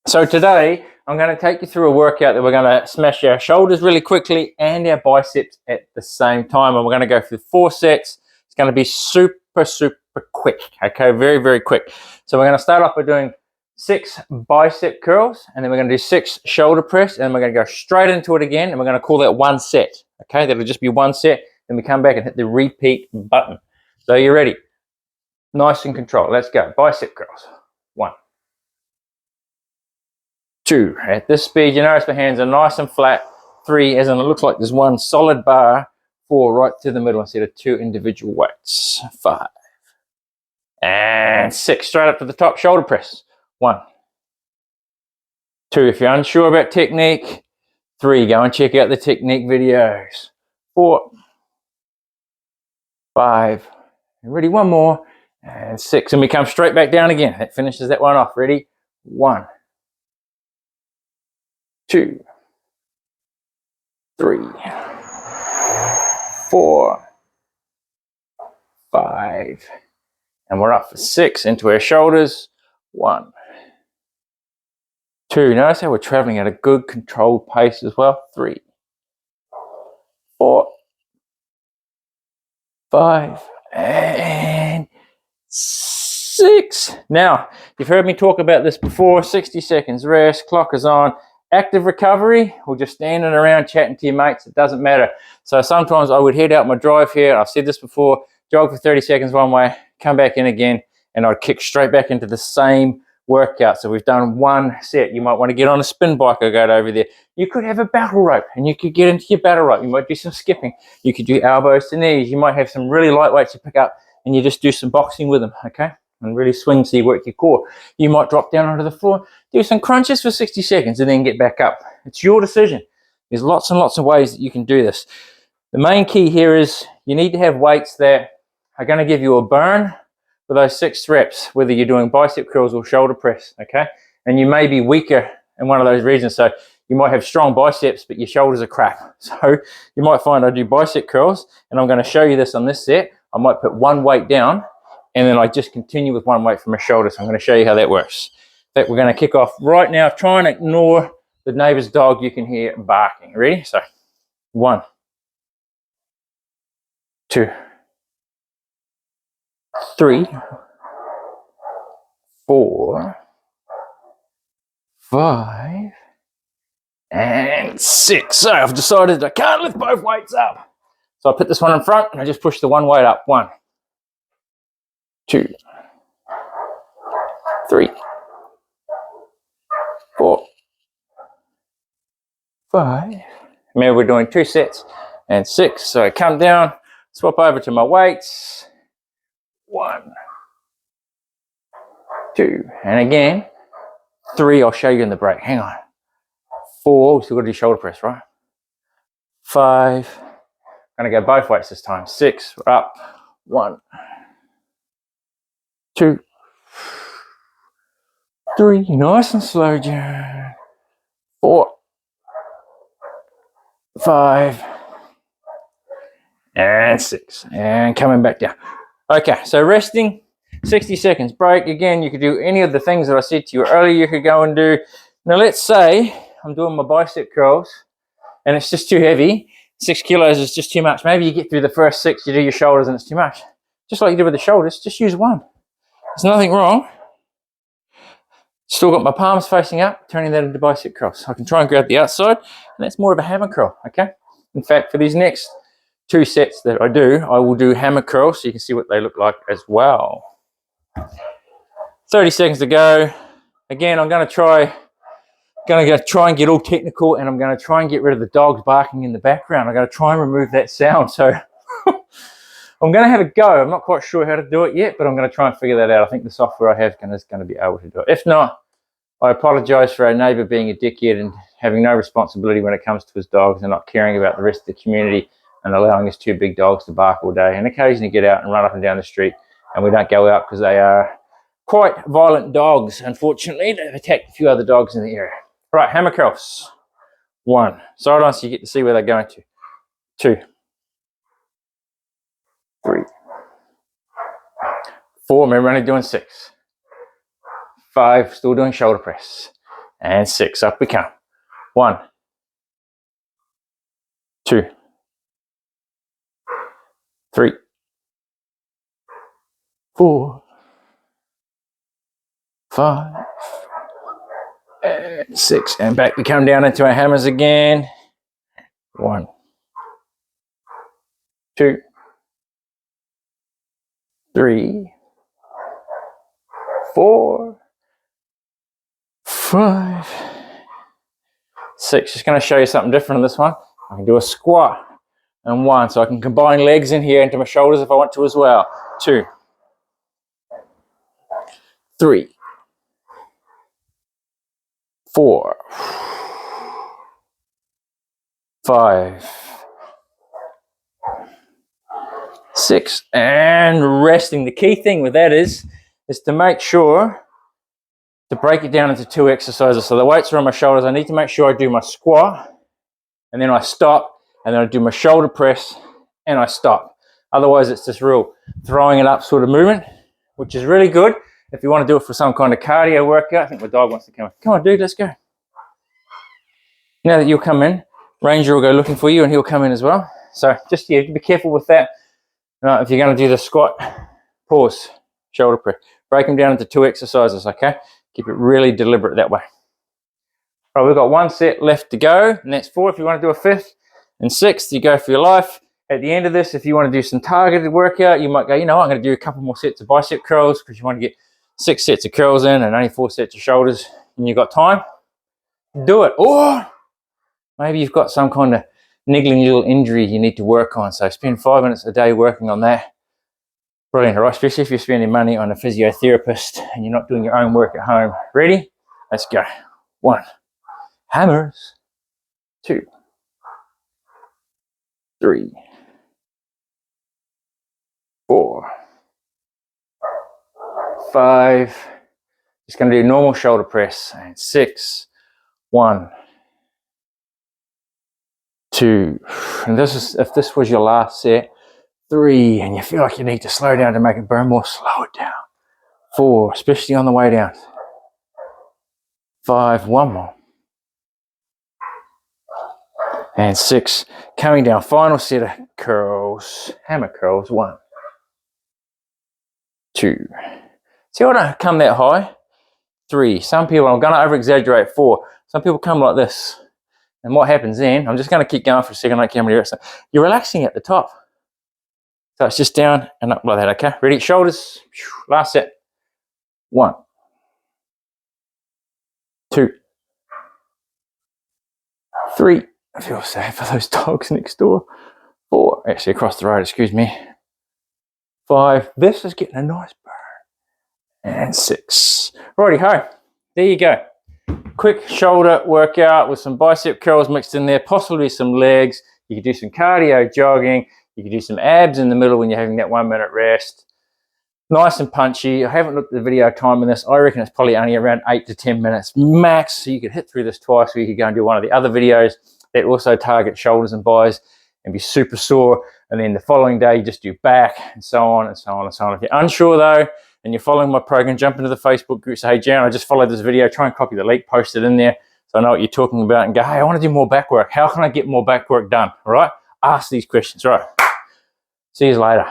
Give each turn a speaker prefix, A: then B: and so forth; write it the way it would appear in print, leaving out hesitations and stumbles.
A: So today I'm going to take you through a workout that we're going to smash our shoulders really quickly and our biceps at the same time. And we're going to go through 4 sets. It's going to be super quick. Okay, very quick. So we're going to start off by doing 6 bicep curls, and then we're going to do 6 shoulder press, and we're going to go straight into it again, and we're going to call that 1 set. Okay, that'll just be 1 set. Then we come back and hit the repeat button. So you're ready? Nice and controlled. Let's go. Bicep curls. 1, 2. At this speed, you notice my hands are nice and flat. 3, as in it looks like there's 1 solid bar. 4, right to the middle instead of 2 individual weights. 5. And 6, straight up to the top, shoulder press. 1, 2, if you're unsure about technique. 3, go and check out the technique videos. 4, 5, ready, 1 more, and 6, and we come straight back down again. That finishes that one off. Ready? 1, 2, 3, 4, 5, and we're up for 6 into our shoulders. 1, 2. Notice how we're traveling at a good controlled pace as well. 3, 4, 5, and 6. Now, you've heard me talk about this before. 60 seconds rest, clock is on. Active recovery, or just standing around chatting to your mates, it doesn't matter. So sometimes I would head out my drive here, I've said this before, jog for 30 seconds one way, come back in again, and I'd kick straight back into the same workout. So we've done 1 set. You might want to get on a spin bike or go over there. You could have a battle rope, and you could get into your battle rope. You might do some skipping. You could do elbows to knees. You might have some really light weights you pick up, and you just do some boxing with them, okay? And really swing so you work your core. You might drop down onto the floor, do some crunches for 60 seconds, and then get back up. It's your decision. There's lots and lots of ways that you can do this. The main key here is you need to have weights that are going to give you a burn for those 6 reps, whether you're doing bicep curls or shoulder press, okay? And you may be weaker in one of those regions. So you might have strong biceps, but your shoulders are crap. So you might find I do bicep curls, and I'm going to show you this on this set. I might put 1 weight down, and then I just continue with 1 weight from my shoulder. So I'm going to show you how that works. In fact, we're going to kick off right now. Try and ignore the neighbor's dog you can hear barking. Ready? So 1, 2, 3, 4, 5, and 6. So I've decided I can't lift both weights up. So I put this one in front, and I just push the 1 weight up. 1, 2, 3, 4, 5. Remember, we're doing 2 sets, and 6. So I come down, swap over to my weights. 1, 2, and again 3. I'll show you in the break. Hang on. 4. We still got to do shoulder press, right? 5. I'm going to go both weights this time. 6. We're up. 1, 2, 3. Nice and slow, John. 4, 5, and 6. And coming back down. Okay, so resting, 60 seconds break. Again, you could do any of the things that I said to you earlier you could go and do. Now, let's say I'm doing my bicep curls, and it's just too heavy. 6 kilos is just too much. Maybe you get through the first 6, you do your shoulders, and it's too much. Just like you did with the shoulders, just use 1. There's nothing wrong. Still got my palms facing up, turning that into bicep curls. I can try and grab the outside, and that's more of a hammer curl, okay? In fact, for these next 2 sets that I do, I will do hammer curls so you can see what they look like as well. 30 seconds to go. Again, I'm going to try and get all technical, and I'm going to try and get rid of the dogs barking in the background. I'm going to try and remove that sound. So I'm going to have a go. I'm not quite sure how to do it yet, but I'm going to try and figure that out. I think the software I have is going to be able to do it. If not, I apologize for our neighbor being a dickhead and having no responsibility when it comes to his dogs and not caring about the rest of the community and allowing his 2 big dogs to bark all day and occasionally get out and run up and down the street, and we don't go out because they are quite violent dogs. Unfortunately, they've attacked a few other dogs in the area. All right, hammer curls. 1. Side on so you get to see where they're going to. 2, 3, 4. Remember, only doing 6. 5. Still doing shoulder press. and 6. Up we come. 1, 2, 3, 4, 5, and 6. And back we come down into our hammers again. 1, 2, 3, 4, 5, 6. Just going to show you something different on this one. I can do a squat and 1, so I can combine legs in here into my shoulders if I want to as well. 2, 3, 4, 5, 6, and resting. The key thing with that is to make sure to break it down into 2 exercises. So the weights are on my shoulders. I need to make sure I do my squat, and then I stop, and then I do my shoulder press, and I stop. Otherwise, it's this real throwing it up sort of movement, which is really good if you want to do it for some kind of cardio workout. I think my dog wants to come in. Come on, dude, let's go. Now that you'll come in, Ranger will go looking for you, and he'll come in as well. So just be careful with that. If you're going to do the squat, pause, shoulder press. Break them down into 2 exercises, okay? Keep it really deliberate that way. All right, we've got 1 set left to go, and that's 4. If you want to do a 5th and 6th, you go for your life. At the end of this, if you want to do some targeted workout, you might go, you know what, I'm going to do a couple more sets of bicep curls because you want to get 6 sets of curls in and only 4 sets of shoulders, and you've got time. Do it. Or maybe you've got some kind of niggling little injury you need to work on, so spend 5 minutes a day working on that. Brilliant, right? Especially if you're spending money on a physiotherapist and you're not doing your own work at home. Ready? Let's go. 1, hammers. 2, 3, 4, 5. Just going to do normal shoulder press. And 6. 1, 2. And this is, if this was your last set, 3, and you feel like you need to slow down to make it burn more, slow it down. 4, especially on the way down. 5, 1 more. And 6, coming down, final set of curls, hammer curls. 1, 2. See, I don't come that high. 3, some people, I'm going to over exaggerate. 4, some people come like this. And what happens then, I'm just going to keep going for a second, like how many reps. You're relaxing at the top. So it's just down and up like that, okay? Ready? Shoulders. Last set. 1, 2, 3. I feel sad for those dogs next door. 4. Actually, across the road, excuse me. 5. This is getting a nice burn. And 6. Righty-ho. There you go. Quick shoulder workout with some bicep curls mixed in there, possibly some legs. You could do some cardio jogging. You could do some abs in the middle when you're having that 1 minute rest. Nice and punchy. I haven't looked at the video time in this. I reckon it's probably only around 8 to 10 minutes max. So you could hit through this twice, or you could go and do one of the other videos that also target shoulders and buys and be super sore. And then the following day, you just do back and so on and so on and so on. If you're unsure though, and you're following my program, jump into the Facebook group, say, hey, Jaron, I just followed this video. Try and copy the link, post it in there so I know what you're talking about, and go, hey, I want to do more back work. How can I get more back work done? All right? Ask these questions. All right. See you later.